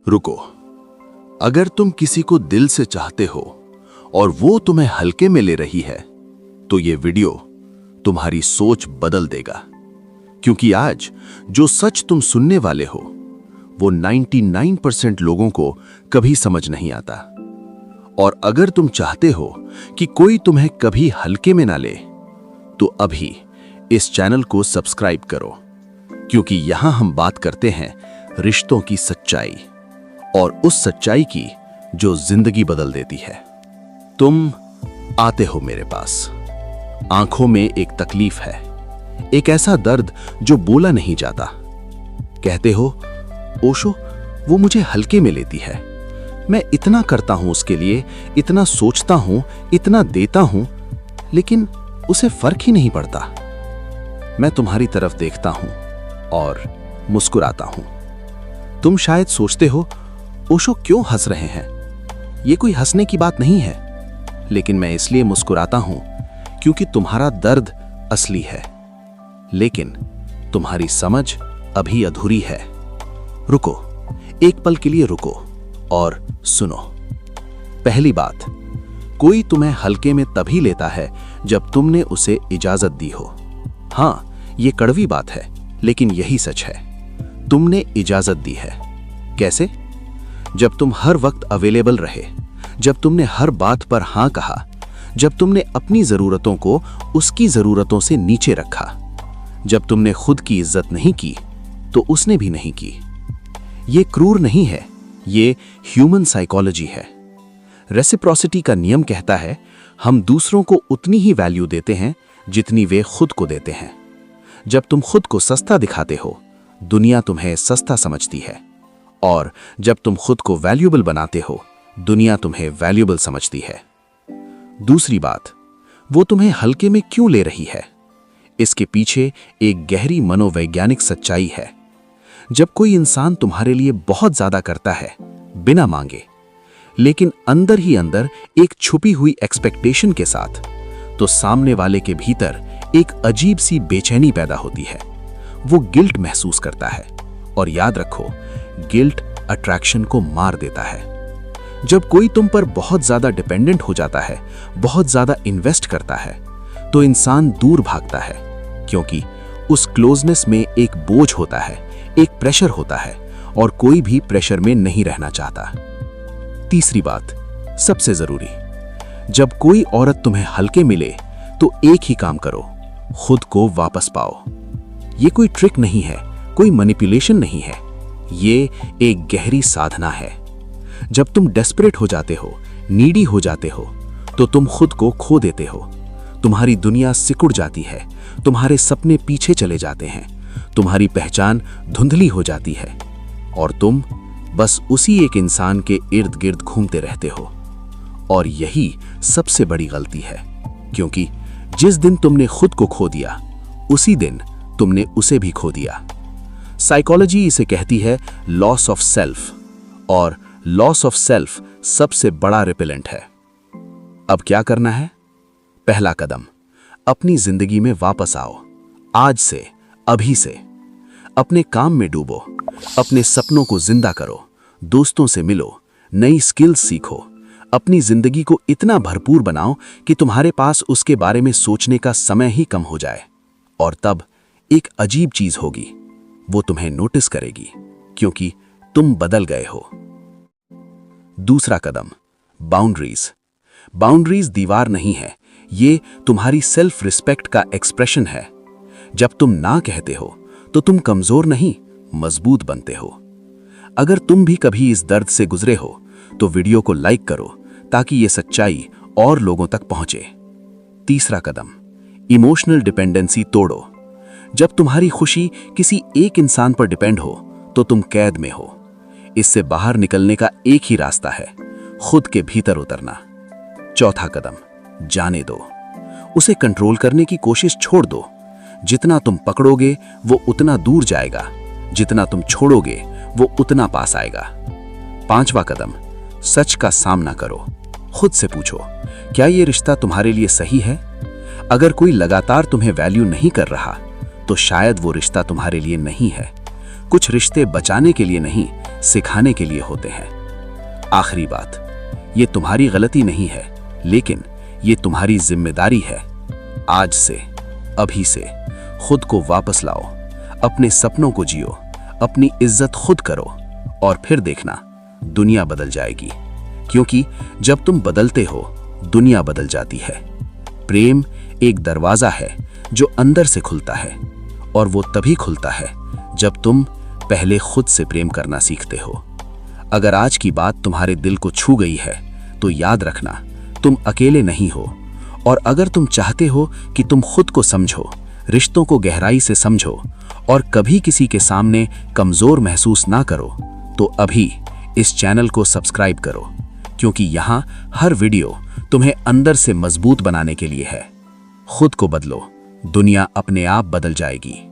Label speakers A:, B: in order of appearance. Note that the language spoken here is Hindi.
A: रुको, अगर तुम किसी को दिल से चाहते हो और वो तुम्हें हल्के में ले रही है, तो ये वीडियो तुम्हारी सोच बदल देगा। क्योंकि आज जो सच तुम सुनने वाले हो, वो 99% लोगों को कभी समझ नहीं आता। और अगर तुम चाहते हो कि कोई तुम्हें कभी हल्के में ना ले, तो अभी इस चैनल को सब्सक्राइब करो, क्योंकि यहां हम बात करते हैं रिश्तों की सच्चाई, और उस सच्चाई की जो जिंदगी बदल देती है। तुम आते हो मेरे पास, आंखों में एक तकलीफ है, एक ऐसा दर्द जो बोला नहीं जाता। कहते हो, ओशो वो मुझे हल्के में लेती है, मैं इतना करता हूं उसके लिए, इतना सोचता हूं, इतना देता हूं, लेकिन उसे फर्क ही नहीं पड़ता। मैं तुम्हारी तरफ देखता हूं और मुस्कुराता हूं। तुम शायद सोचते हो, ओशो क्यों हंस रहे हैं? ये कोई हंसने की बात नहीं है, लेकिन मैं इसलिए मुस्कुराता हूं क्योंकि तुम्हारा दर्द असली है, लेकिन तुम्हारी समझ अभी अधूरी है। रुको, एक पल के लिए रुको और सुनो। पहली बात, कोई तुम्हें हल्के में तभी लेता है जब तुमने उसे इजाजत दी हो। हां, ये कड़वी बात है, लेकिन यही सच है। तुमने इजाजत दी है। कैसे? जब तुम हर वक्त अवेलेबल रहे, जब तुमने हर बात पर हां कहा, जब तुमने अपनी जरूरतों को उसकी जरूरतों से नीचे रखा, जब तुमने खुद की इज्जत नहीं की तो उसने भी नहीं की। ये क्रूर नहीं है, ये ह्यूमन साइकोलॉजी है। रेसिप्रोसिटी का नियम कहता है, हम दूसरों को उतनी ही वैल्यू देते हैं जितनी वे खुद को देते हैं। जब तुम खुद को सस्ता दिखाते हो, दुनिया तुम्हें सस्ता समझती है, और जब तुम खुद को वैल्यूएबल बनाते हो, दुनिया तुम्हें वैल्यूएबल समझती है। दूसरी बात, वो तुम्हें हल्के में क्यों ले रही है? इसके पीछे एक गहरी मनोवैज्ञानिक सच्चाई है। जब कोई इंसान तुम्हारे लिए बहुत ज्यादा करता है बिना मांगे, लेकिन अंदर ही अंदर एक छुपी हुई एक्सपेक्टेशन के साथ, तो सामने वाले के भीतर एक अजीब सी बेचैनी पैदा होती है। वो गिल्ट महसूस करता है, और याद रखो, गिल्ट अट्रैक्शन को मार देता है। जब कोई तुम पर बहुत ज्यादा डिपेंडेंट हो जाता है, बहुत ज्यादा इन्वेस्ट करता है, तो इंसान दूर भागता है, क्योंकि उस क्लोजनेस में एक बोझ होता है, एक प्रेशर होता है, और कोई भी प्रेशर में नहीं रहना चाहता। तीसरी बात, सबसे जरूरी, जब कोई औरत तुम्हें हल्के मिले तो एक ही काम करो, खुद को वापस पाओ। ये कोई ट्रिक नहीं है, कोई मैनिपुलेशन नहीं है, ये एक गहरी साधना है। जब तुम डेस्परेट हो जाते हो, नीडी हो जाते हो, तो तुम खुद को खो देते हो। तुम्हारी दुनिया सिकुड़ जाती है, तुम्हारे सपने पीछे चले जाते हैं, तुम्हारी पहचान धुंधली हो जाती है, और तुम बस उसी एक इंसान के इर्द गिर्द घूमते रहते हो। और यही सबसे बड़ी गलती है, क्योंकि जिस दिन तुमने खुद को खो दिया, उसी दिन तुमने उसे भी खो दिया। साइकोलॉजी इसे कहती है लॉस ऑफ सेल्फ, और लॉस ऑफ सेल्फ सबसे बड़ा रिपेलेंट है। अब क्या करना है? पहला कदम, अपनी जिंदगी में वापस आओ। आज से, अभी से अपने काम में डूबो, अपने सपनों को जिंदा करो, दोस्तों से मिलो, नई स्किल्स सीखो, अपनी जिंदगी को इतना भरपूर बनाओ कि तुम्हारे पास उसके बारे में सोचने का समय ही कम हो जाए। और तब एक अजीब चीज होगी, वो तुम्हें नोटिस करेगी, क्योंकि तुम बदल गए हो। दूसरा कदम, बाउंड्रीज। बाउंड्रीज दीवार नहीं है, ये तुम्हारी सेल्फ रिस्पेक्ट का एक्सप्रेशन है। जब तुम ना कहते हो तो तुम कमजोर नहीं, मजबूत बनते हो। अगर तुम भी कभी इस दर्द से गुजरे हो, तो वीडियो को लाइक करो, ताकि ये सच्चाई और लोगों तक पहुंचे। तीसरा कदम, इमोशनल डिपेंडेंसी तोड़ो। जब तुम्हारी खुशी किसी एक इंसान पर डिपेंड हो, तो तुम कैद में हो। इससे बाहर निकलने का एक ही रास्ता है, खुद के भीतर उतरना। चौथा कदम, जाने दो। उसे कंट्रोल करने की कोशिश छोड़ दो। जितना तुम पकड़ोगे वो उतना दूर जाएगा, जितना तुम छोड़ोगे वो उतना पास आएगा। पांचवा कदम, सच का सामना करो। खुद से पूछो, क्या ये रिश्ता तुम्हारे लिए सही है? अगर कोई लगातार तुम्हें वैल्यू नहीं कर रहा, तो शायद वो रिश्ता तुम्हारे लिए नहीं है।
B: कुछ रिश्ते बचाने के लिए नहीं, सिखाने के लिए होते हैं। आखिरी बात, ये तुम्हारी गलती नहीं है, लेकिन ये तुम्हारी जिम्मेदारी है। आज से, अभी से खुद को वापस लाओ, अपने सपनों को जियो, अपनी इज्जत खुद करो, और फिर देखना दुनिया बदल जाएगी। क्योंकि जब तुम बदलते हो, दुनिया बदल जाती है। प्रेम एक दरवाजा है जो अंदर से खुलता है, और वो तभी खुलता है जब तुम पहले खुद से प्रेम करना सीखते हो। अगर आज की बात तुम्हारे दिल को छू गई है, तो याद रखना तुम अकेले नहीं हो। और अगर तुम चाहते हो कि तुम खुद को समझो, रिश्तों को गहराई से समझो, और कभी किसी के सामने कमजोर महसूस ना करो, तो अभी इस चैनल को सब्सक्राइब करो, क्योंकि यहाँ हर वीडियो तुम्हें अंदर से मजबूत बनाने के लिए है। खुद को बदलो, दुनिया अपने आप बदल जाएगी।